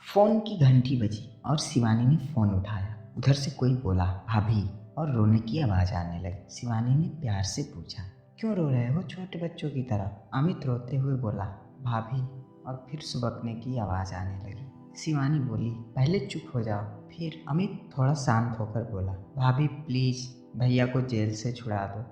Phone की घंटी बजी और शिवानी ने फ़ोन उठाया। उधर से कोई बोला, भाभी, और रोने की आवाज़ आने लगी। शिवानी ने प्यार से पूछा, क्यों रो रहे हो छोटे बच्चों की तरह? अमित रोते हुए बोला, भाभी, और फिर सुबकने की आवाज़ आने लगी। शिवानी बोली, पहले चुप हो जाओ। फिर अमित थोड़ा शांत होकर बोला, भाभी प्लीज़, भैया को जेल से छुड़ा दो।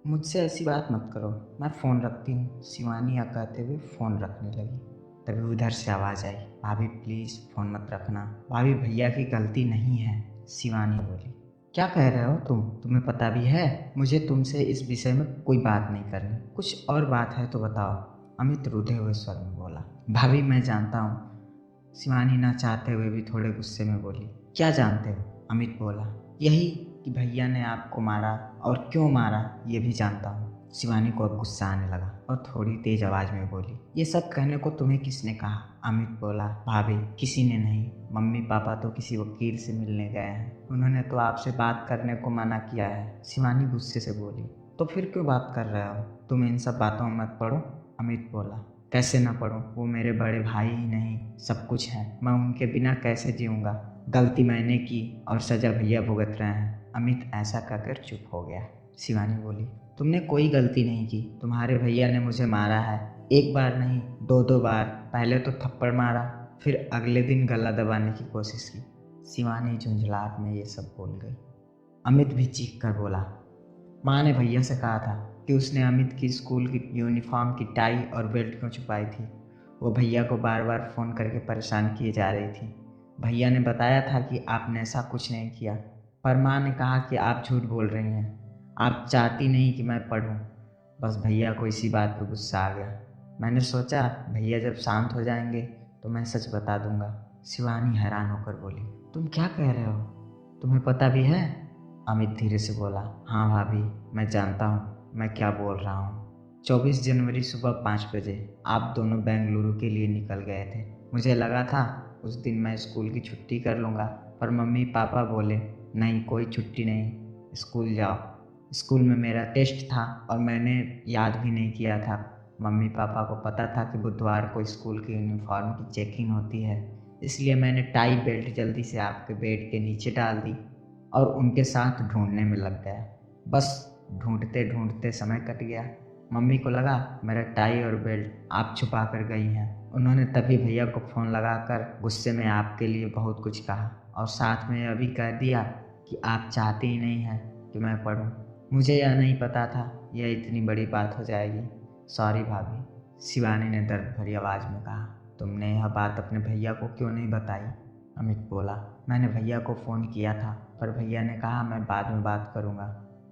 मुझसे ऐसी बात मत करो, मैं फ़ोन रखती हूँ। शिवानी यह कहते हुए फ़ोन रखने लगी। तभी उधर से आवाज़ आई, भाभी प्लीज़ फ़ोन मत रखना, भाभी भैया की गलती नहीं है। शिवानी बोली, क्या कह रहे हो तुम? तुम्हें पता भी है मुझे तुमसे इस विषय में कोई बात नहीं करनी। कुछ और बात है तो बताओ। अमित रूधे हुए स्वर में बोला, भाभी मैं जानता हूँ। शिवानी ना चाहते हुए भी थोड़े गुस्से में बोली, क्या जानते हो? अमित बोला, यही कि भैया ने आपको मारा, और क्यों मारा ये भी जानता हूँ। शिवानी को अब गुस्सा आने लगा और थोड़ी तेज आवाज़ में बोली, ये सब कहने को तुम्हें किसने कहा? अमित बोला, भाभी किसी ने नहीं, मम्मी पापा तो किसी वकील से मिलने गए हैं, उन्होंने तो आपसे बात करने को मना किया है। शिवानी गुस्से से बोली, तो फिर क्यों बात कर रहे हो? तुम इन सब बातों में मत पड़ो। अमित बोला, कैसे ना पढ़ूं? वो मेरे बड़े भाई ही नहीं सब कुछ है, मैं उनके बिना कैसे जीऊँगा? गलती मैंने की और सज़ा भैया भुगत रहे हैं। अमित ऐसा कहकर चुप हो गया। शिवानी बोली, तुमने कोई गलती नहीं की, तुम्हारे भैया ने मुझे मारा है। एक बार नहीं, दो दो बार। पहले तो थप्पड़ मारा, फिर अगले दिन गला दबाने की कोशिश की। शिवानी झुंझलाहट में ये सब बोल गई। अमित भी चीख कर बोला, माँ ने भैया से कहा था कि उसने अमित की स्कूल की यूनिफॉर्म की टाई और बेल्ट क्यों छुपाई थी। वो भैया को बार बार फ़ोन करके परेशान किए जा रही थी। भैया ने बताया था कि आपने ऐसा कुछ नहीं किया, पर माँ ने कहा कि आप झूठ बोल रही हैं, आप चाहती नहीं कि मैं पढ़ूं। बस भैया को इसी बात पर गुस्सा आ गया। मैंने सोचा भैया जब शांत हो जाएंगे तो मैं सच बता दूंगा। शिवानी हैरान होकर बोली, तुम क्या कह रहे हो? तुम्हें पता भी है? अमित धीरे से बोला, हाँ भाभी, मैं जानता हूँ मैं क्या बोल रहा हूँ। 24 जनवरी सुबह 5 बजे आप दोनों बेंगलुरु के लिए निकल गए थे। मुझे लगा था उस दिन मैं स्कूल की छुट्टी कर लूँगा, पर मम्मी पापा बोले, नहीं कोई छुट्टी नहीं, स्कूल जाओ। स्कूल में मेरा टेस्ट था और मैंने याद भी नहीं किया था। मम्मी पापा को पता था कि बुधवार को स्कूल की यूनिफॉर्म की चेकिंग होती है, इसलिए मैंने टाई बेल्ट जल्दी से आपके बेड के नीचे डाल दी और उनके साथ ढूंढने में लग गया। बस ढूंढते ढूंढते समय कट गया। मम्मी को लगा मेरा टाई और बेल्ट आप छुपा कर गई हैं। उन्होंने तभी भैया को फ़ोन लगाकर गुस्से में आपके लिए बहुत कुछ कहा और साथ में यह भी कह दिया कि आप चाहती ही नहीं हैं कि मैं पढूं। मुझे यह नहीं पता था यह इतनी बड़ी बात हो जाएगी। सॉरी भाभी। शिवानी ने दर्द भरी आवाज़ में कहा, तुमने यह बात अपने भैया को क्यों नहीं बताई? अमित बोला, मैंने भैया को फ़ोन किया था, पर भैया ने कहा मैं बाद में बात करूँगा,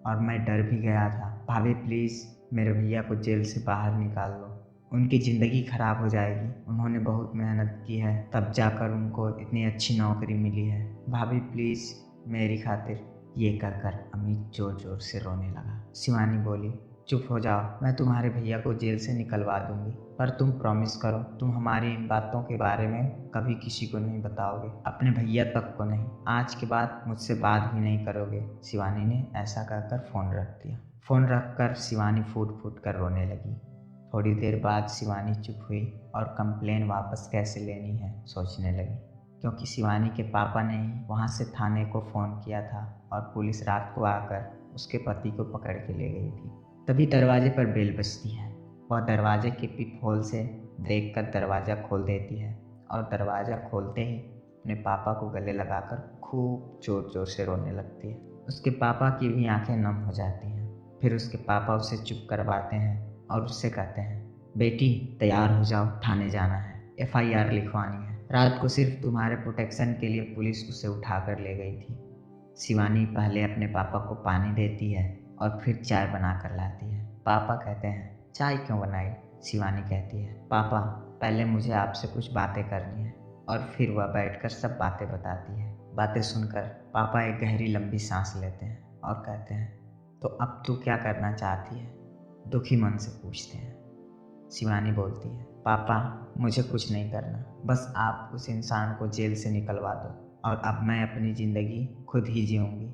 और मैं डर भी गया था। भाभी प्लीज़ मेरे भैया को जेल से बाहर निकाल लो, उनकी ज़िंदगी ख़राब हो जाएगी। उन्होंने बहुत मेहनत की है, तब जाकर उनको इतनी अच्छी नौकरी मिली है। भाभी प्लीज़ मेरी खातिर। ये कहकर अमित ज़ोर ज़ोर से रोने लगा। शिवानी बोली, चुप हो जाओ, मैं तुम्हारे भैया को जेल से निकलवा दूंगी, पर तुम प्रॉमिस करो तुम हमारी इन बातों के बारे में कभी किसी को नहीं बताओगे, अपने भैया तक को नहीं। आज के बाद मुझसे बात भी नहीं करोगे। शिवानी ने ऐसा कहकर फ़ोन रख दिया। फ़ोन रख कर शिवानी फूट फूट कर रोने लगी। थोड़ी देर बाद शिवानी चुप हुई और कंप्लेन वापस कैसे लेनी है सोचने लगी, क्योंकि शिवानी के पापा ने ही वहाँ से थाने को फ़ोन किया था और पुलिस रात को आकर उसके पति को पकड़ के ले गई थी। तभी दरवाजे पर बेल बजती है। वह दरवाजे के पिप होल से देखकर दरवाज़ा खोल देती है और दरवाज़ा खोलते ही अपने पापा को गले लगाकर खूब ज़ोर ज़ोर से रोने लगती है। उसके पापा की भी आंखें नम हो जाती हैं। फिर उसके पापा उसे चुप करवाते हैं और उससे कहते हैं, बेटी तैयार हो जाओ, थाने जाना है, FIR लिखवानी है। रात को सिर्फ तुम्हारे प्रोटेक्शन के लिए पुलिस उसे उठा कर ले गई थी। शिवानी पहले अपने पापा को पानी देती है और फिर चाय बना कर लाती है। पापा कहते हैं, चाय क्यों बनाई? शिवानी कहती है, पापा पहले मुझे आपसे कुछ बातें करनी है, और फिर वह बैठकर सब बातें बताती है। बातें सुनकर पापा एक गहरी लंबी सांस लेते हैं और कहते हैं, तो अब तू क्या करना चाहती है? दुखी मन से पूछते हैं। शिवानी बोलती है, पापा मुझे कुछ नहीं करना, बस आप उस इंसान को जेल से निकलवा दो और अब मैं अपनी ज़िंदगी खुद ही जीऊँगी।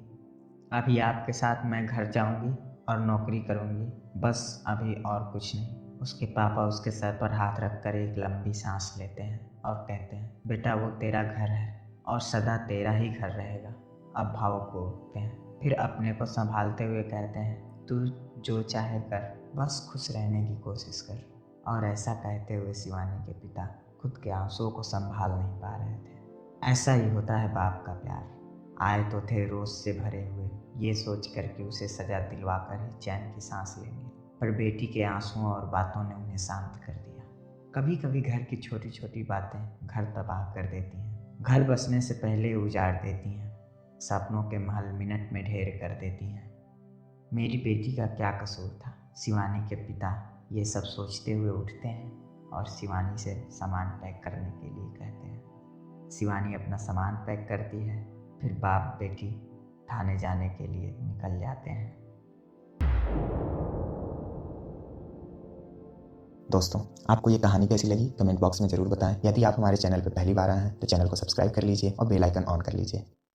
अभी आपके साथ मैं घर जाऊँगी और नौकरी करूँगी, बस अभी और कुछ नहीं। उसके पापा उसके सर पर हाथ रखकर एक लंबी सांस लेते हैं और कहते हैं, बेटा वो तेरा घर है और सदा तेरा ही घर रहेगा। अब भावुक हो उठते हैं, फिर अपने को संभालते हुए कहते हैं, तू जो चाहे कर, बस खुश रहने की कोशिश कर। और ऐसा कहते हुए शिवानी के पिता खुद के आंसुओं को संभाल नहीं पा रहे थे। ऐसा ही होता है बाप का प्यार। आए तो थे रोष से भरे हुए, ये सोच कर कि उसे सजा दिलवा कर ही चैन की सांस लेंगे, पर बेटी के आंसुओं और बातों ने उन्हें शांत कर दिया। कभी कभी घर की छोटी छोटी बातें घर तबाह कर देती हैं, घर बसने से पहले उजाड़ देती हैं, सपनों के महल मिनट में ढेर कर देती हैं। मेरी बेटी का क्या कसूर था? शिवानी के पिता ये सब सोचते हुए उठते हैं और शिवानी से सामान पैक करने के लिए कहते हैं। शिवानी अपना सामान पैक करती है, फिर बाप बेटी थाने जाने के लिए निकल जाते हैं। दोस्तों, आपको ये कहानी कैसी लगी कमेंट बॉक्स में ज़रूर बताएं। यदि आप हमारे चैनल पर पहली बार आए हैं तो चैनल को सब्सक्राइब कर लीजिए और बेल आइकन ऑन कर लीजिए।